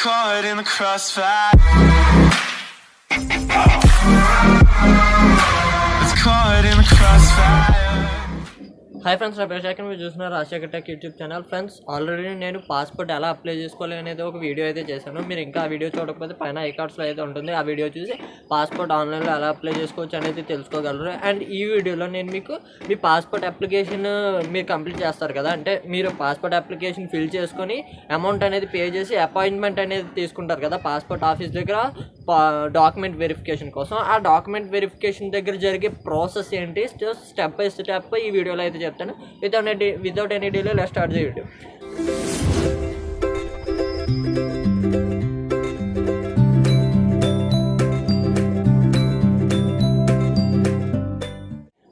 caught in the crossfire. It's caught in the crossfire. Hi friends, నా పేరు శేఖర్. మీరు చూస్తున్నారు Rajasekhar tech YouTube channel. Friends, already నేను passport ఎలా అప్లై చేసుకోవాలి అనేది ఒక వీడియో అయితే చేశాను. మీరు ఇంకా ఆ వీడియో చూడకపోతే పైన ఐకార్డ్స్లో అయితే ఉంటుంది. ఆ వీడియో చూసి పాస్పోర్ట్ ఆన్లైన్లో ఎలా అప్లై చేసుకోవచ్చు అనేది తెలుసుకోగలరు. అండ్ ఈ వీడియోలో నేను మీకు మీ పాస్పోర్ట్ అప్లికేషన్ మీరు కంప్లీట్ చేస్తారు కదా, అంటే మీరు పాస్పోర్ట్ అప్లికేషన్ ఫిల్ చేసుకొని అమౌంట్ అనేది పే చేసి అపాయింట్మెంట్ అనేది తీసుకుంటారు కదా పాస్పోర్ట్ ఆఫీస్ దగ్గర డాక్యుమెంట్ వెరిఫికేషన్ కోసం. ఆ డాక్యుమెంట్ వెరిఫికేషన్ దగ్గర జరిగే ప్రాసెస్ ఏంటి స్టెప్ బై స్టెప్ ఈ వీడియోలో అయితే చెప్తాను. Without any delay let's start the video.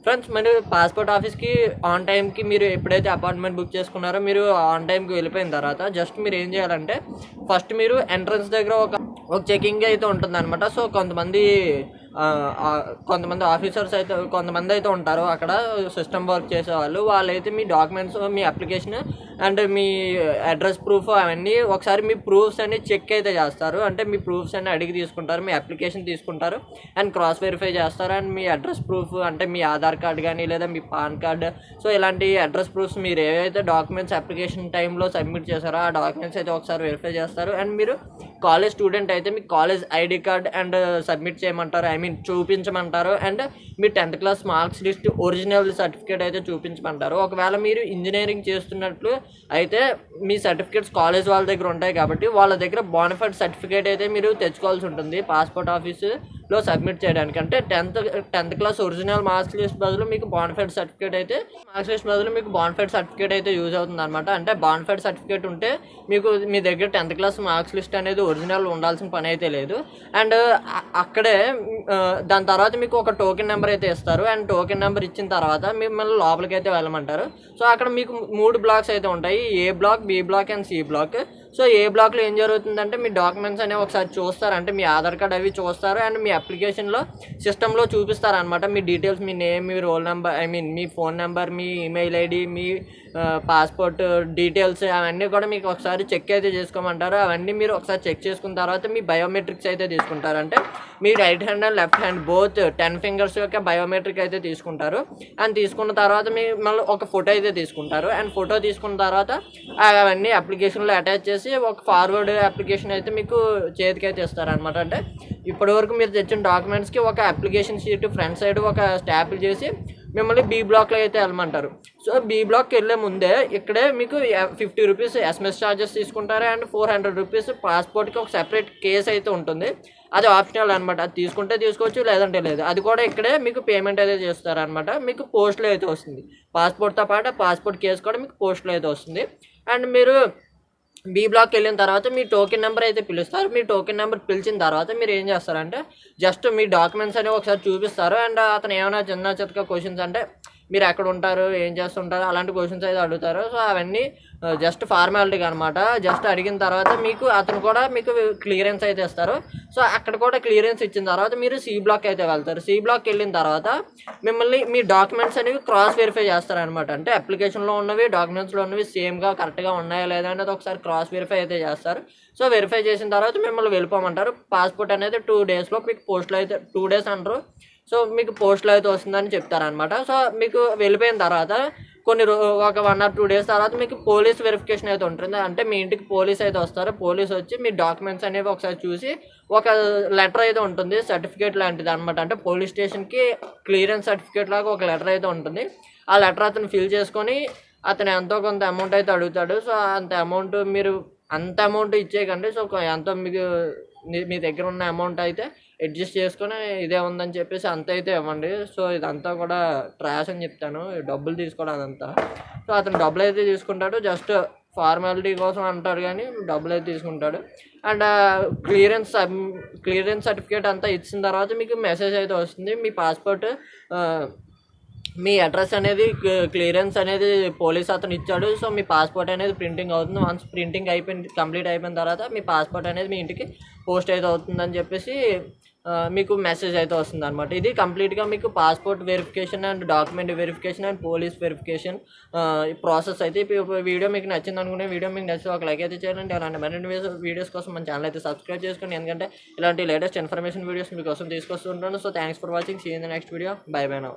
Friends, మీరు పాస్పోర్ట్ ఆఫీస్కి ఆన్ టైంకి మీరు ఎప్పుడైతే అపాయింట్మెంట్ బుక్ చేసుకున్నారో మీరు ఆన్ టైంకి వెళ్ళిపోయిన తర్వాత జస్ట్ మీరు ఏం చేయాలంటే ఫస్ట్ మీరు ఎంట్రన్స్ దగ్గర ఒక చెకింగ్ అయితే ఉంటుంది అనమాట. సో కొంతమంది ఆఫీసర్స్ అయితే కొంతమంది అయితే ఉంటారు అక్కడ సిస్టమ్ వర్క్ చేసేవాళ్ళు. వాళ్ళైతే మీ డాక్యుమెంట్స్, మీ అప్లికేషన్ అండ్ మీ అడ్రస్ ప్రూఫ్ అవన్నీ ఒకసారి మీ ప్రూఫ్స్ అన్ని చెక్ అయితే చేస్తారు. అంటే మీ ప్రూఫ్స్ అన్ని అడిగి తీసుకుంటారు, మీ అప్లికేషన్ తీసుకుంటారు అండ్ క్రాస్ వెరిఫై చేస్తారు. అండ్ మీ అడ్రస్ ప్రూఫ్ అంటే మీ ఆధార్ కార్డ్ కానీ లేదా మీ పాన్ కార్డ్, సో ఇలాంటి అడ్రస్ ప్రూఫ్స్ మీరు ఏవైతే డాక్యుమెంట్స్ అప్లికేషన్ టైంలో సబ్మిట్ చేశారో ఆ డాక్యుమెంట్స్ అయితే ఒకసారి వెరిఫై చేస్తారు. అండ్ మీరు కాలేజ్ స్టూడెంట్ అయితే మీ college ID card and submit చేయమంటారు, చూపించమంటారు. అండ్ మీ 10th class marks list original certificate అయితే చూపించమంటారు. ఒకవేళ మీరు ఇంజనీరింగ్ చేస్తున్నట్లు అయితే మీ సర్టిఫికేట్స్ కాలేజ్ వాళ్ళ దగ్గర ఉంటాయి కాబట్టి వాళ్ళ దగ్గర బోనఫైడ్ సర్టిఫికేట్ అయితే మీరు తెచ్చుకోవాల్సి ఉంటుంది పాస్పోర్ట్ ఆఫీసులో సబ్మిట్ చేయడానికి. అంటే 10th class original marks list బదులు మీకు బోనఫైడ్ సర్టిఫికేట్ అయితే యూజ్ అవుతుంది అనమాట. అంటే బోనఫైడ్ సర్టిఫికేట్ ఉంటే మీకు మీ దగ్గర 10th క్లాస్ మార్క్స్ లిస్ట్ అనేది ఒరిజినల్ ఉండాల్సిన పని అయితే లేదు. అండ్ అక్కడే దాని తర్వాత మీకు ఒక టోకెన్ నెంబర్ అయితే ఇస్తారు. అండ్ టోకెన్ నెంబర్ ఇచ్చిన తర్వాత మిమ్మల్ని లోపలికి అయితే వెళ్ళమంటారు. సో అక్కడ మీకు 3 బ్లాక్స్ అయితే ఉంటాయి, A block, B block and C block. So A బ్లాక్లో ఏం జరుగుతుందంటే మీ డాక్యుమెంట్స్ అనేవి ఒకసారి చూస్తారు. అంటే మీ ఆధార్ కార్డ్ అవి చూస్తారు అండ్ మీ అప్లికేషన్లో సిస్టంలో చూపిస్తారు అనమాట. మీ డీటెయిల్స్, మీ నేమ్, మీ రోల్ నెంబర్, మీ ఫోన్ నెంబర్, మీ ఈమెయిల్ ఐడి, మీ పాస్పోర్ట్ డీటెయిల్స్ అవన్నీ కూడా మీకు ఒకసారి చెక్ అయితే చేసుకోమంటారు. అవన్నీ మీరు ఒకసారి చెక్ చేసుకున్న తర్వాత మీ బయోమెట్రిక్స్ అయితే తీసుకుంటారు. అంటే మీ right hand and left hand both 10 fingers యొక్క బయోమెట్రిక్ అయితే తీసుకుంటారు. అండ్ తీసుకున్న తర్వాత మీ మళ్ళీ ఒక ఫోటో అయితే తీసుకుంటారు. అండ్ ఫోటో తీసుకున్న తర్వాత అవన్నీ అప్లికేషన్లో అటాచ్ చేసి ఒక ఫార్వర్డ్ అప్లికేషన్ అయితే మీకు చేతికి అయితే ఇస్తారనమాట. అంటే ఇప్పటివరకు మీరు తెచ్చిన డాక్యుమెంట్స్కి ఒక అప్లికేషన్ షీట్ ఫ్రంట్ సైడ్ ఒక స్టాంపుల్ చేసి మిమ్మల్ని బి బ్లాక్లో అయితే వెళ్ళమంటారు. సో బి బ్లాక్కి వెళ్ళే ముందే ఇక్కడే మీకు 50 రూపీస్ ఎస్ఎంఎస్ ఛార్జెస్ తీసుకుంటారు. అండ్ 400 రూపీస్ పాస్పోర్ట్కి ఒక సెపరేట్ కేస్ అయితే ఉంటుంది, అది ఆప్షనల్ అనమాట. అది తీసుకుంటే తీసుకోవచ్చు, లేదంటే లేదు. అది కూడా ఇక్కడే మీకు పేమెంట్ అయితే చేస్తారనమాట. మీకు పోస్ట్లో అయితే వస్తుంది, పాస్పోర్ట్తో పాటు పాస్పోర్ట్ కేసు కూడా మీకు పోస్ట్లో అయితే వస్తుంది. అండ్ మీరు బి బ్లాక్కి వెళ్ళిన తర్వాత మీ టోకెన్ నెంబర్ అయితే పిలుస్తారు. మీ టోకెన్ నెంబర్ పిలిచిన తర్వాత మీరు ఏం చేస్తారంటే జస్ట్ మీ డాక్యుమెంట్స్ అనేవి ఒకసారి చూపిస్తారు. అండ్ అతను ఏమైనా చిన్న చితక క్వశ్చన్స్ అంటే మీరు ఎక్కడ ఉంటారు, ఏం చేస్తుంటారు, అలాంటి క్వశ్చన్స్ అయితే అడుగుతారు. సో అవన్నీ జస్ట్ ఫార్మాలిటీగా అనమాట. జస్ట్ అడిగిన తర్వాత అతను కూడా మీకు క్లియరెన్స్ అయితే ఇస్తారు. సో అక్కడ కూడా క్లియరెన్స్ ఇచ్చిన తర్వాత మీరు సి బ్లాక్ అయితే వెళ్తారు. సి బ్లాక్కి వెళ్ళిన తర్వాత మిమ్మల్ని మీ డాక్యుమెంట్స్ అనేవి క్రాస్ వెరిఫై చేస్తారనమాట. అంటే అప్లికేషన్లో ఉన్నవి డాక్యుమెంట్స్లో ఉన్నవి సేమ్గా కరెక్ట్గా ఉన్నాయా లేదా అనేది ఒకసారి క్రాస్ వెరిఫై అయితే చేస్తారు. సో వెరిఫై చేసిన తర్వాత మిమ్మల్ని వెళ్ళిపోమంటారు. పాస్పోర్ట్ అనేది 2 డేస్లో మీకు పోస్ట్లో అయితే 2 డేస్ అంటారు. సో మీకు పోస్ట్లో అయితే వస్తుందని చెప్తారనమాట. సో మీకు వెళ్ళిపోయిన తర్వాత ఒక 1 or 2 డేస్ తర్వాత మీకు పోలీస్ వెరిఫికేషన్ అయితే ఉంటుంది. అంటే మీ ఇంటికి పోలీస్ అయితే వస్తారు. పోలీస్ వచ్చి మీ డాక్యుమెంట్స్ అనేవి ఒకసారి చూసి ఒక లెటర్ అయితే ఉంటుంది, సర్టిఫికేట్ లాంటిది అనమాట. అంటే పోలీస్ స్టేషన్కి క్లియరెన్స్ సర్టిఫికేట్ లాగా ఒక లెటర్ అయితే ఉంటుంది. ఆ లెటర్ అతను ఫిల్ చేసుకొని అతను ఎంతో కొంత అమౌంట్ అయితే అడుగుతాడు. సో అంత అమౌంట్ ఇచ్చేయకండి. సో ఎంతో మీ దగ్గర ఉన్న అమౌంట్ అయితే అడ్జస్ట్ చేసుకొని ఇదే ఉందని చెప్పేసి అంత అయితే ఇవ్వండి. సో ఇదంతా కూడా ట్రాష్ అని చెప్తాను, డబ్బులు తీసుకోవడం అదంతా. సో అతను డబ్బులు అయితే తీసుకుంటాడు, జస్ట్ ఫార్మాలిటీ కోసం అంటారు కానీ డబ్బులు అయితే తీసుకుంటాడు. అండ్ క్లియరెన్స్ సర్టిఫికేట్ అంతా ఇచ్చిన తర్వాత మీకు మెసేజ్ అయితే వస్తుంది. మీ పాస్పోర్ట్ మీ అడ్రస్ అనేది క్లియరెన్స్ అనేది పోలీస్ అతను ఇచ్చాడు. సో మీ పాస్పోర్ట్ అనేది ప్రింటింగ్ అవుతుంది. వన్స్ ప్రింటింగ్ కంప్లీట్ అయిపోయిన తర్వాత మీ పాస్పోర్ట్ అనేది మీ ఇంటికి పోస్ట్ అయితే అవుతుందని చెప్పేసి మీకు మెసేజ్ అయితే వస్తుంది అనమాట. ఇది కంప్లీట్గా మీకు passport verification and document verification and police verification process అయితే. వీడియో మీకు నచ్చింది అనుకుంటే వీడియో మీకు నచ్చితే ఒక లైక్ అయితే చేయండి. అలాంటి మరిన్ని వీడియోస్ కోసం మన ఛానల్ అయితే సబ్స్క్రైబ్ చేసుకోండి, ఎందుకంటే ఇలాంటి లేటెస్ట్ ఇన్ఫర్మేషన్ వీడియోస్ మీకోసం తీసుకొస్తుంటాను. So thanks for watching. See in the next video. Bye bye now.